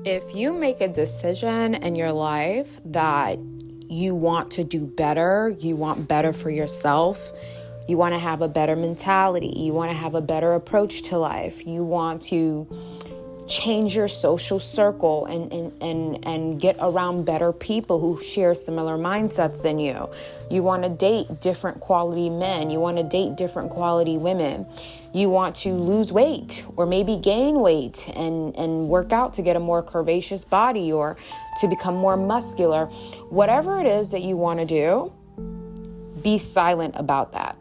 If you make a decision in your life that you want to do better, you want better for yourself, you want to have a better mentality, you want to have a better approach to life, you want to change your social circle and get around better people who share similar mindsets than you. You want to date different quality men. You want to date different quality women. You want to lose weight or maybe gain weight and work out to get a more curvaceous body or to become more muscular. Whatever it is that you want to do, be silent about that.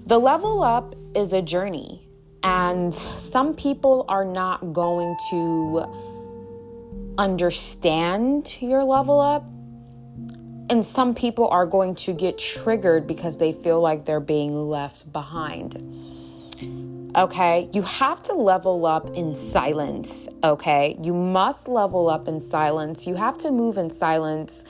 The level up is a journey. And some people are not going to understand your level up. And some people are going to get triggered because they feel like they're being left behind. Okay? You have to level up in silence. Okay? You must level up in silence. You have to move in silence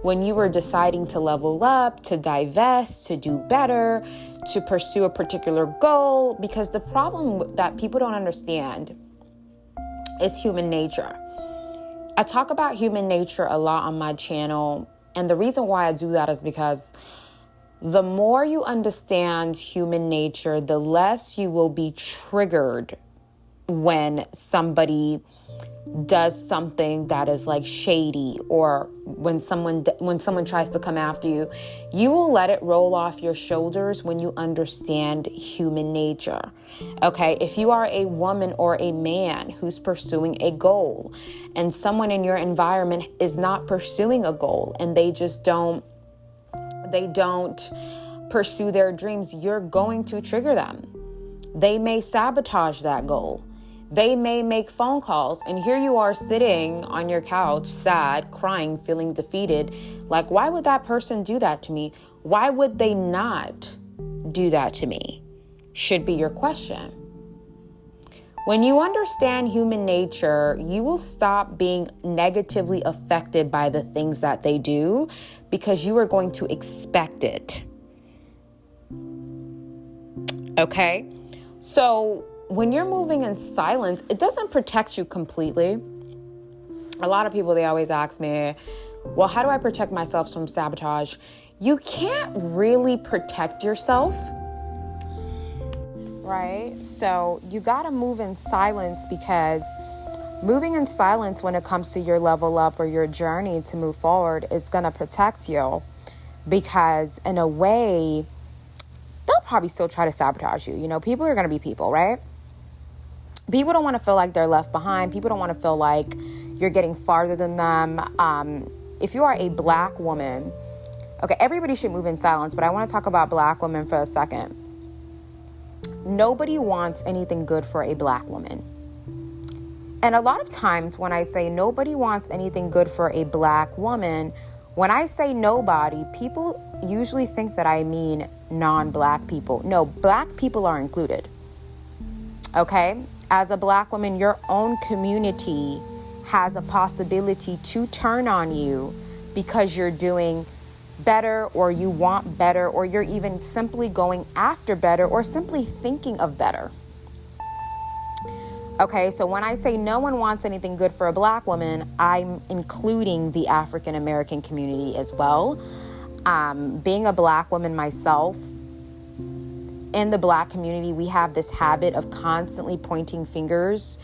when you are deciding to level up, to divest, to do better, to pursue a particular goal, because the problem that people don't understand is human nature. I talk about human nature a lot on my channel, and the reason why I do that is because the more you understand human nature, the less you will be triggered when somebody does something that is like shady, or when someone tries to come after you. You will let it roll off your shoulders when you understand human nature. Okay, if you are a woman or a man who's pursuing a goal and someone in your environment is not pursuing a goal and they don't pursue their dreams, you're going to trigger them. They may sabotage that goal. They may make phone calls, and here you are sitting on your couch, sad, crying, feeling defeated. Like, why would that person do that to me? Why would they not do that to me? Should be your question. When you understand human nature, you will stop being negatively affected by the things that they do because you are going to expect it. Okay? So when you're moving in silence, it doesn't protect you completely. A lot of people, they always ask me, well, how do I protect myself from sabotage? You can't really protect yourself, right? So you got to move in silence, because moving in silence when it comes to your level up or your journey to move forward is going to protect you, because in a way, they'll probably still try to sabotage you. You know, people are going to be people, right? People don't want to feel like they're left behind. People don't want to feel like you're getting farther than them. If you are a Black woman, okay, everybody should move in silence, but I want to talk about Black women for a second. Nobody wants anything good for a Black woman. And a lot of times when I say nobody wants anything good for a Black woman, when I say nobody, people usually think that I mean non-Black people. No, Black people are included. Okay? As a Black woman, your own community has a possibility to turn on you because you're doing better, or you want better, or you're even simply going after better, or simply thinking of better. Okay, so when I say no one wants anything good for a Black woman, I'm including the African American community as well. Being a Black woman myself, in the Black community, we have this habit of constantly pointing fingers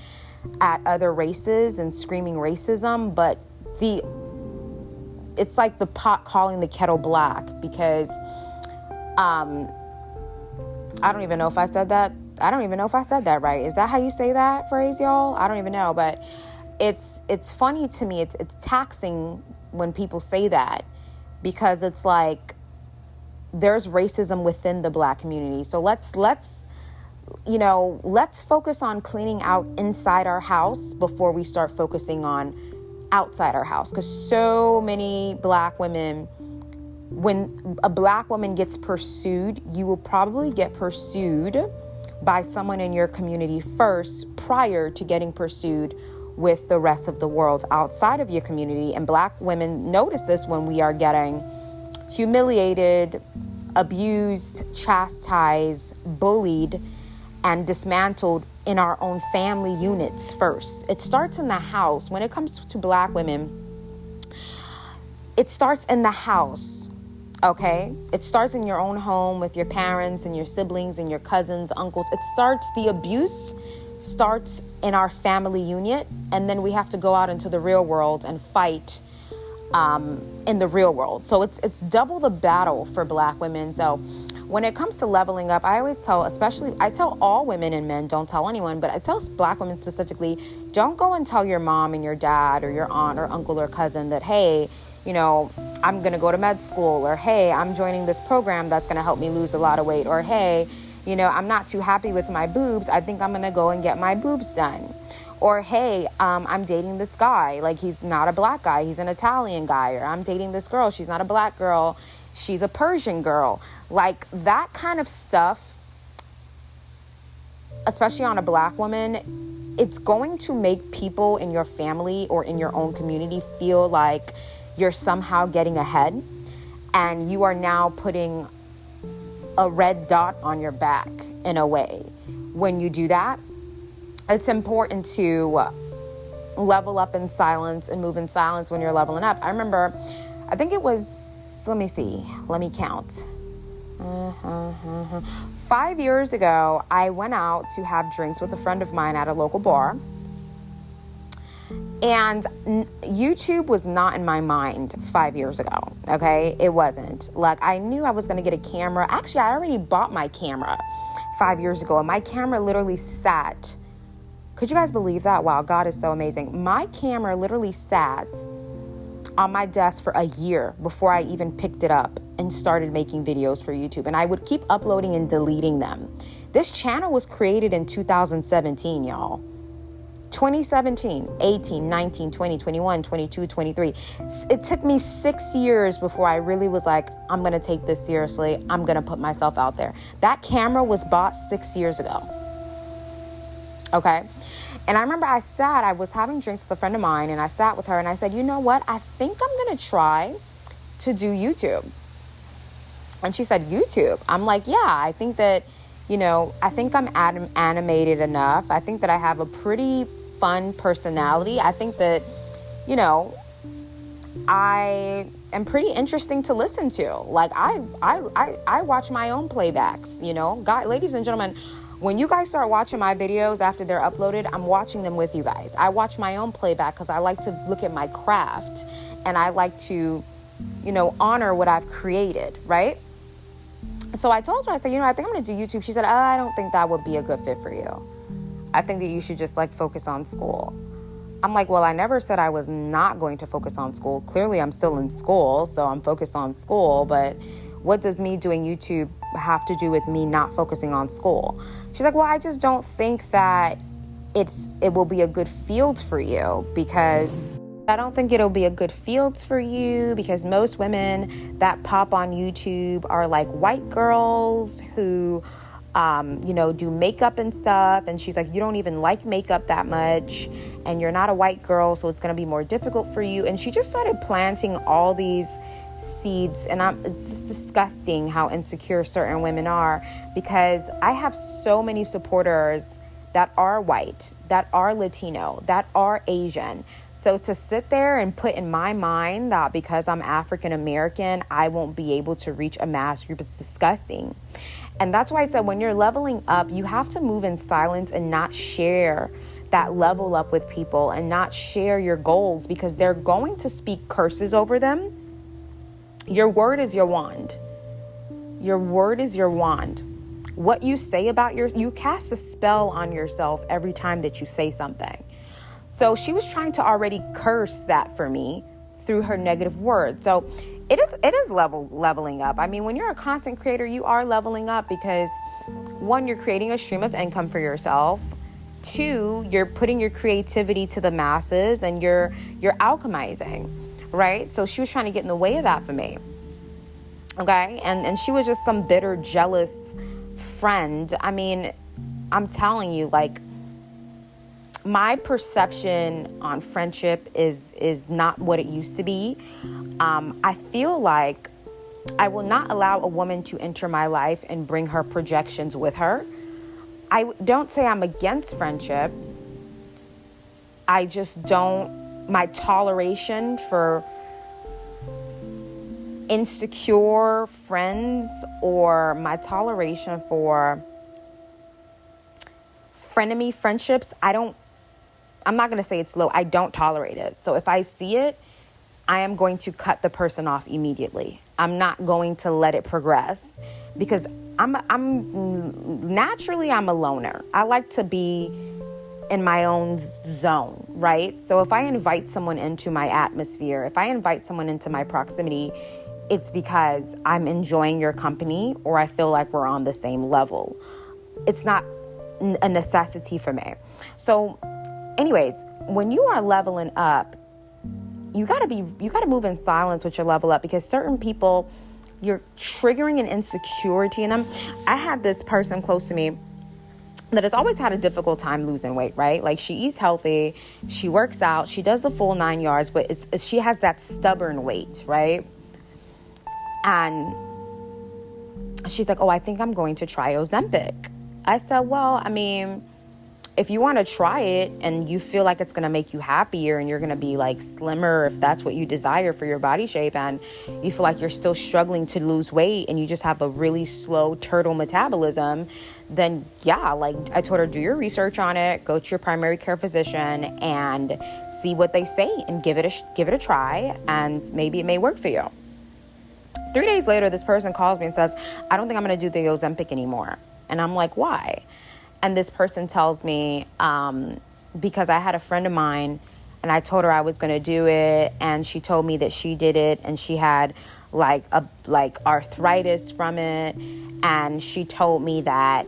at other races and screaming racism, but it's like the pot calling the kettle black, because I don't even know if I said that. I don't even know if I said that right. Is that how you say that phrase, y'all? I don't even know, but it's funny to me. It's taxing when people say that, because it's like there's racism within the Black community. So let's focus on cleaning out inside our house before we start focusing on outside our house. Because so many Black women, when a Black woman gets pursued, you will probably get pursued by someone in your community first, prior to getting pursued with the rest of the world outside of your community. And Black women notice this when we are getting humiliated, abused, chastised, bullied, and dismantled in our own family units first. It starts in the house. When it comes to Black women, it starts in the house, okay? It starts in your own home with your parents and your siblings and your cousins, uncles. The abuse starts in our family unit, and then we have to go out into the real world and fight in the real world. So it's double the battle for Black women. So when it comes to leveling up, I always tell, I tell all women and men, don't tell anyone, but I tell Black women specifically, don't go and tell your mom and your dad or your aunt or uncle or cousin that, hey, I'm going to go to med school, or hey, I'm joining this program that's going to help me lose a lot of weight, or hey, I'm not too happy with my boobs. I think I'm going to go and get my boobs done. Or hey, I'm dating this guy. Like, he's not a Black guy. He's an Italian guy. Or I'm dating this girl. She's not a Black girl. She's a Persian girl. Like, that kind of stuff, especially on a Black woman, it's going to make people in your family or in your own community feel like you're somehow getting ahead, and you are now putting a red dot on your back in a way. When you do that, it's important to level up in silence and move in silence when you're leveling up. I remember, I think it was, let me count. 5 years ago, I went out to have drinks with a friend of mine at a local bar. And YouTube was not in my mind 5 years ago, okay? It wasn't. Like, I knew I was going to get a camera. Actually, I already bought my camera 5 years ago, and my camera literally sat. Could you guys believe that? Wow, God is so amazing. My camera literally sat on my desk for a year before I even picked it up and started making videos for YouTube. And I would keep uploading and deleting them. This channel was created in 2017, y'all. 2017, 18, 19, 20, 21, 22, 23. It took me 6 years before I really was like, I'm going to take this seriously. I'm going to put myself out there. That camera was bought 6 years ago. Okay. And I remember I was having drinks with a friend of mine, and I sat with her and I said, you know what? I think I'm going to try to do YouTube. And she said, YouTube? I'm like, yeah, I think that, I think I'm animated enough. I think that I have a pretty fun personality. I think that, I am pretty interesting to listen to. Like, I watch my own playbacks, ladies and gentlemen, when you guys start watching my videos after they're uploaded, I'm watching them with you guys. I watch my own playback because I like to look at my craft, and I like to, honor what I've created, right? So I told her, I said, I think I'm going to do YouTube. She said, I don't think that would be a good fit for you. I think that you should just focus on school. I'm like, well, I never said I was not going to focus on school. Clearly, I'm still in school, so I'm focused on school. But what does me doing YouTube have to do with me not focusing on school? She's like, well, I just don't think that it will be a good field for you, because most women that pop on YouTube are like white girls who, do makeup and stuff. And she's like, you don't even like makeup that much, and you're not a white girl, so it's going to be more difficult for you. And she just started planting all these seeds, and it's just disgusting how insecure certain women are, because I have so many supporters that are white, that are Latino, that are Asian. So to sit there and put in my mind that because I'm African American, I won't be able to reach a mass group, it's disgusting. And that's why I said, when you're leveling up, you have to move in silence and not share that level up with people, and not share your goals, because they're going to speak curses over them. Your word is your wand. Your word is your wand. What you say about you cast a spell on yourself every time that you say something. So she was trying to already curse that for me through her negative words. So it is leveling up. I mean, when you're a content creator, you are leveling up, because one, you're creating a stream of income for yourself. Two, you're putting your creativity to the masses, and you're alchemizing, right? So she was trying to get in the way of that for me. Okay. And she was just some bitter, jealous friend. I mean, I'm telling you, my perception on friendship is not what it used to be. I feel like I will not allow a woman to enter my life and bring her projections with her. I don't say I'm against friendship. I just don't, my toleration for insecure friends or my toleration for frenemy friendships, I'm not going to say it's low. I don't tolerate it. So if I see it, I am going to cut the person off immediately. I'm not going to let it progress because I'm naturally a loner. I like to be in my own zone, right? So if I invite someone into my atmosphere, if I invite someone into my proximity, it's because I'm enjoying your company or I feel like we're on the same level. It's not a necessity for me. So anyways, when you are leveling up, you gotta move in silence with your level up, because certain people, you're triggering an insecurity in them. I had this person close to me that has always had a difficult time losing weight, right? Like, she eats healthy, she works out, she does the full 9 yards, but she has that stubborn weight, right? And she's like, oh, I think I'm going to try Ozempic. I said, well, I mean, if you want to try it and you feel like it's going to make you happier and you're going to be like slimmer, if that's what you desire for your body shape, and you feel like you're still struggling to lose weight and you just have a really slow turtle metabolism, then yeah, like I told her, do your research on it, go to your primary care physician and see what they say and give it a try, and maybe it may work for you. 3 days later, this person calls me and says, I don't think I'm going to do the Ozempic anymore. And I'm like, why? And this person tells me, because I had a friend of mine and I told her I was going to do it, and she told me that she did it and she had like arthritis from it, and she told me that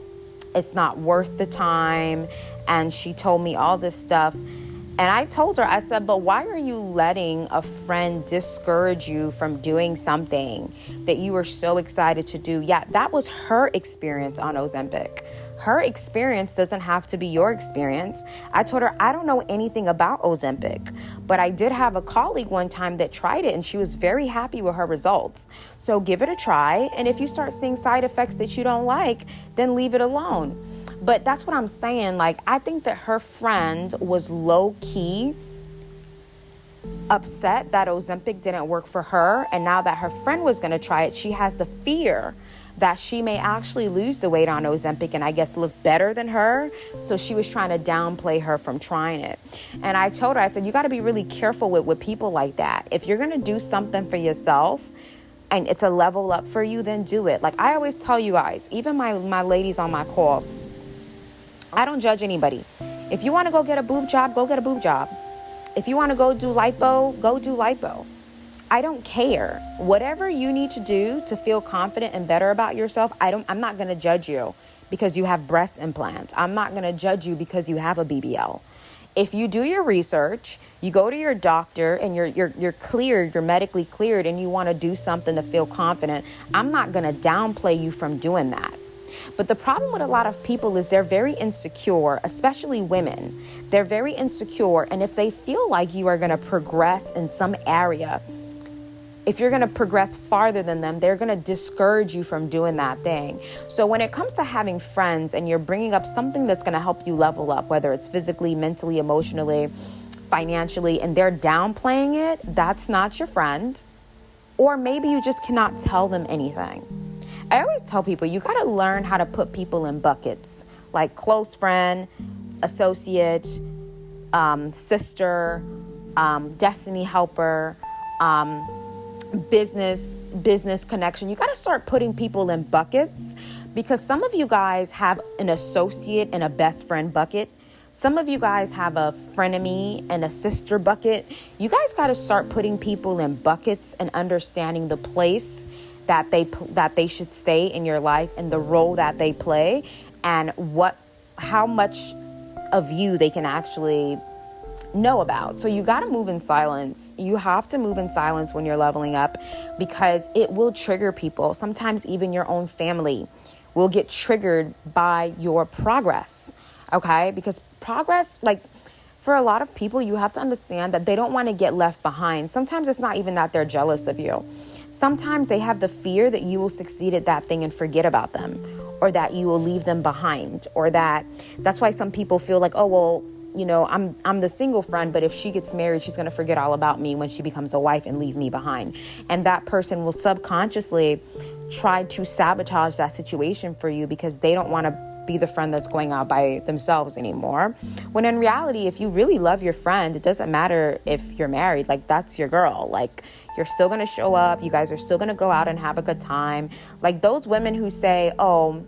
it's not worth the time, and she told me all this stuff. And I told her, I said, but why are you letting a friend discourage you from doing something that you were so excited to do? Yeah, that was her experience on Ozempic. Her experience doesn't have to be your experience. I told her, I don't know anything about Ozempic, but I did have a colleague one time that tried it and she was very happy with her results. So give it a try. And if you start seeing side effects that you don't like, then leave it alone. But that's what I'm saying. Like, I think that her friend was low key upset that Ozempic didn't work for her. And now that her friend was going to try it, she has the fear that she may actually lose the weight on Ozempic and I guess look better than her. So she was trying to downplay her from trying it. And I told her, I said, you got to be really careful with people like that. If you're going to do something for yourself and it's a level up for you, then do it. Like I always tell you guys, even my ladies on my calls, I don't judge anybody. If you want to go get a boob job, go get a boob job. If you want to go do lipo, go do lipo. I don't care. Whatever you need to do to feel confident and better about yourself, I'm not going to judge you because you have breast implants. I'm not going to judge you because you have a BBL. If you do your research, you go to your doctor and you're cleared, you're medically cleared, and you want to do something to feel confident, I'm not going to downplay you from doing that. But the problem with a lot of people is they're very insecure, especially women. They're very insecure. And if they feel like you are going to progress in some area, if you're going to progress farther than them, they're going to discourage you from doing that thing. So when it comes to having friends and you're bringing up something that's going to help you level up, whether it's physically, mentally, emotionally, financially, and they're downplaying it, that's not your friend. Or maybe you just cannot tell them anything. I always tell people, you got to learn how to put people in buckets, like close friend, associate, sister, destiny helper, business connection. You got to start putting people in buckets, because some of you guys have an associate and a best friend bucket. Some of you guys have a frenemy and a sister bucket. You guys got to start putting people in buckets and understanding the place that they should stay in your life and the role that they play, and how much of you they can actually know about. So you got to move in silence. You have to move in silence when you're leveling up, because it will trigger people. Sometimes even your own family will get triggered by your progress. Okay? Because progress, like for a lot of people, you have to understand that they don't want to get left behind. Sometimes it's not even that they're jealous of you. Sometimes they have the fear that you will succeed at that thing and forget about them. or that you will leave them behind, or that's why some people feel like, oh, well, I'm the single friend, but if she gets married, she's going to forget all about me when she becomes a wife and leave me behind. And that person will subconsciously try to sabotage that situation for you because they don't want to be the friend that's going out by themselves anymore. When in reality, if you really love your friend, it doesn't matter if you're married. Like, that's your girl. Like, you're still going to show up. You guys are still going to go out and have a good time. Like, those women who say, oh,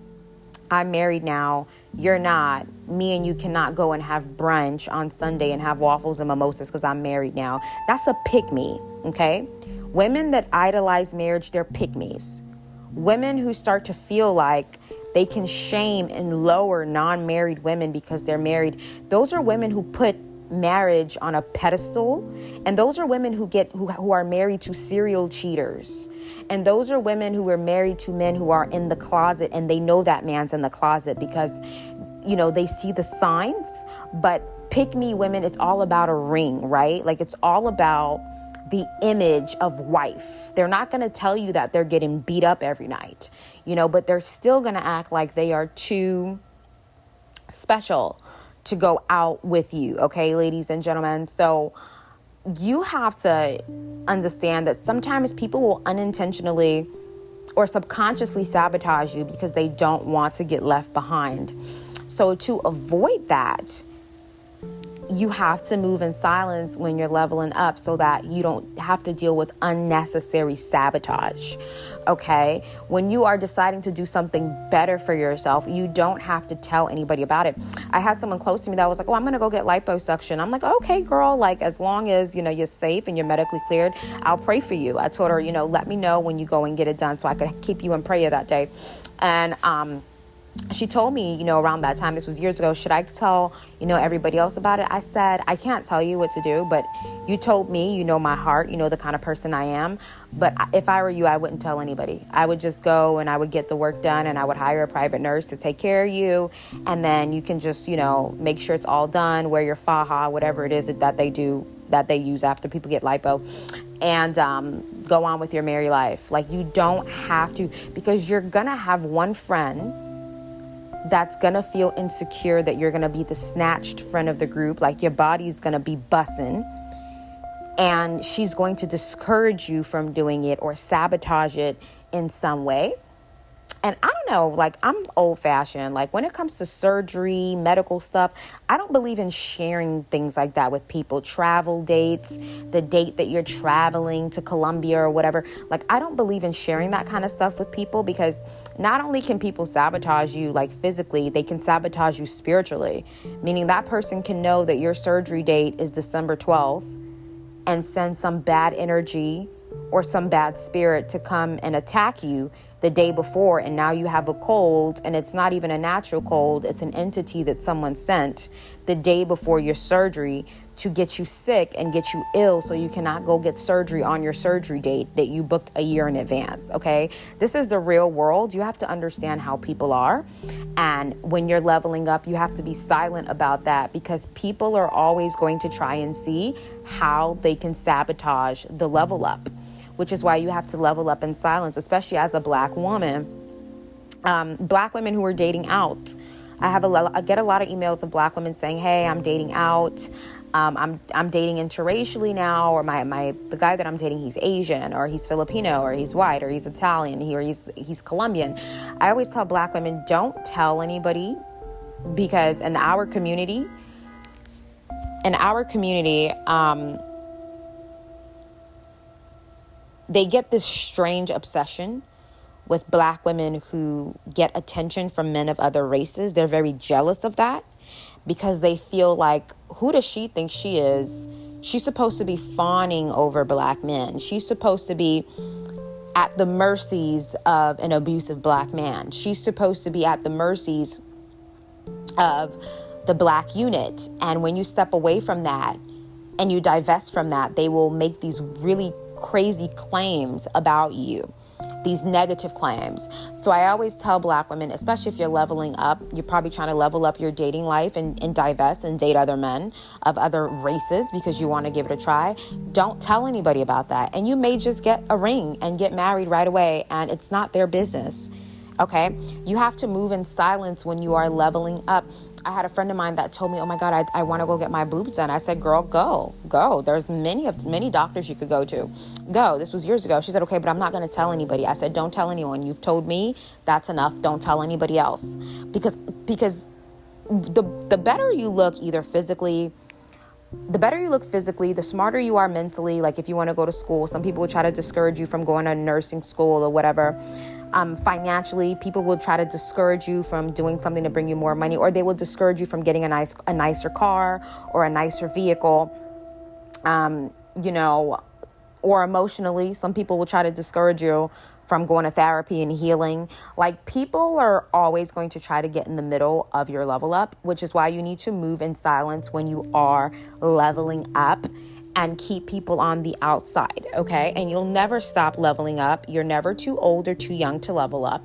I'm married now, you're not. Me and you cannot go and have brunch on Sunday and have waffles and mimosas because I'm married now. That's a pick-me, okay? Women that idolize marriage, they're pick-me's. Women who start to feel like they can shame and lower non-married women because they're married, those are women who put marriage on a pedestal, and those are women who are married to serial cheaters, and those are women who are married to men who are in the closet, and they know that man's in the closet because they see the signs. But pick me women, it's all about a ring, right? Like, it's all about the image of wife. They're not going to tell you that they're getting beat up every night, but they're still going to act like they are too special to go out with you. Okay, ladies and gentlemen. So you have to understand that sometimes people will unintentionally or subconsciously sabotage you because they don't want to get left behind. So to avoid that, you have to move in silence when you're leveling up so that you don't have to deal with unnecessary sabotage. Okay? When you are deciding to do something better for yourself, you don't have to tell anybody about it. I had someone close to me that was like, oh, I'm going to go get liposuction. I'm like, okay, girl, like, as long as, you're safe and you're medically cleared, I'll pray for you. I told her, let me know when you go and get it done so I could keep you in prayer that day. And, she told me, around that time, this was years ago, should I tell, everybody else about it? I said, I can't tell you what to do, but you told me, my heart, the kind of person I am. But if I were you, I wouldn't tell anybody. I would just go and I would get the work done, and I would hire a private nurse to take care of you. And then you can just, make sure it's all done, wear your faja, whatever it is that they use after people get lipo, and go on with your merry life. Like, you don't have to, because you're going to have one friend that's going to feel insecure that you're going to be the snatched friend of the group. Like, your body's going to be bussing, and she's going to discourage you from doing it or sabotage it in some way. And I don't know, like, I'm old fashioned. Like, when it comes to surgery, medical stuff, I don't believe in sharing things like that with people. Travel dates, the date that you're traveling to Colombia or whatever. Like, I don't believe in sharing that kind of stuff with people, because not only can people sabotage you, like, physically, they can sabotage you spiritually. Meaning that person can know that your surgery date is December 12th and send some bad energy or some bad spirit to come and attack you the day before, and now you have a cold, and it's not even a natural cold, it's an entity that someone sent the day before your surgery to get you sick and get you ill so you cannot go get surgery on your surgery date that you booked a year in advance. Okay, this is the real world. You have to understand how people are, and when you're leveling up, you have to be silent about that, because people are always going to try and see how they can sabotage the level up, which is why you have to level up in silence, especially as a Black woman. Black women who are dating out. I get a lot of emails of Black women saying, hey, I'm dating out. I'm dating interracially now, or the guy that I'm dating, he's Asian, or he's Filipino, or he's white, or he's Italian, or he's Colombian. I always tell Black women, don't tell anybody, because in our community, they get this strange obsession with Black women who get attention from men of other races. They're very jealous of that, because they feel like, who does she think she is? She's supposed to be fawning over Black men. She's supposed to be at the mercies of an abusive Black man. She's supposed to be at the mercies of the Black unit. And when you step away from that and you divest from that, they will make these really crazy claims about you, these negative claims. So I always tell Black women, especially if you're leveling up, you're probably trying to level up your dating life and divest and date other men of other races because you want to give it a try. Don't tell anybody about that. And you may just get a ring and get married right away, and it's not their business. Okay? You have to move in silence when you are leveling up. I had a friend of mine that told me, oh my God, I want to go get my boobs done. I said, girl, go. There's many doctors you could go to. Go. This was years ago. She said, okay, but I'm not going to tell anybody. I said, don't tell anyone. You've told me, that's enough. Don't tell anybody else. Because the better you look, either physically, the smarter you are mentally. Like if you want to go to school, some people will try to discourage you from going to nursing school or whatever. Financially, people will try to discourage you from doing something to bring you more money, or they will discourage you from getting a nicer car or a nicer vehicle. Or emotionally, some people will try to discourage you from going to therapy and healing. Like, people are always going to try to get in the middle of your level up, which is why you need to move in silence when you are leveling up, and keep people on the outside, okay? And you'll never stop leveling up. You're never too old or too young to level up.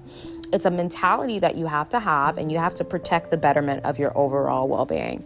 It's a mentality that you have to have, and you have to protect the betterment of your overall well-being.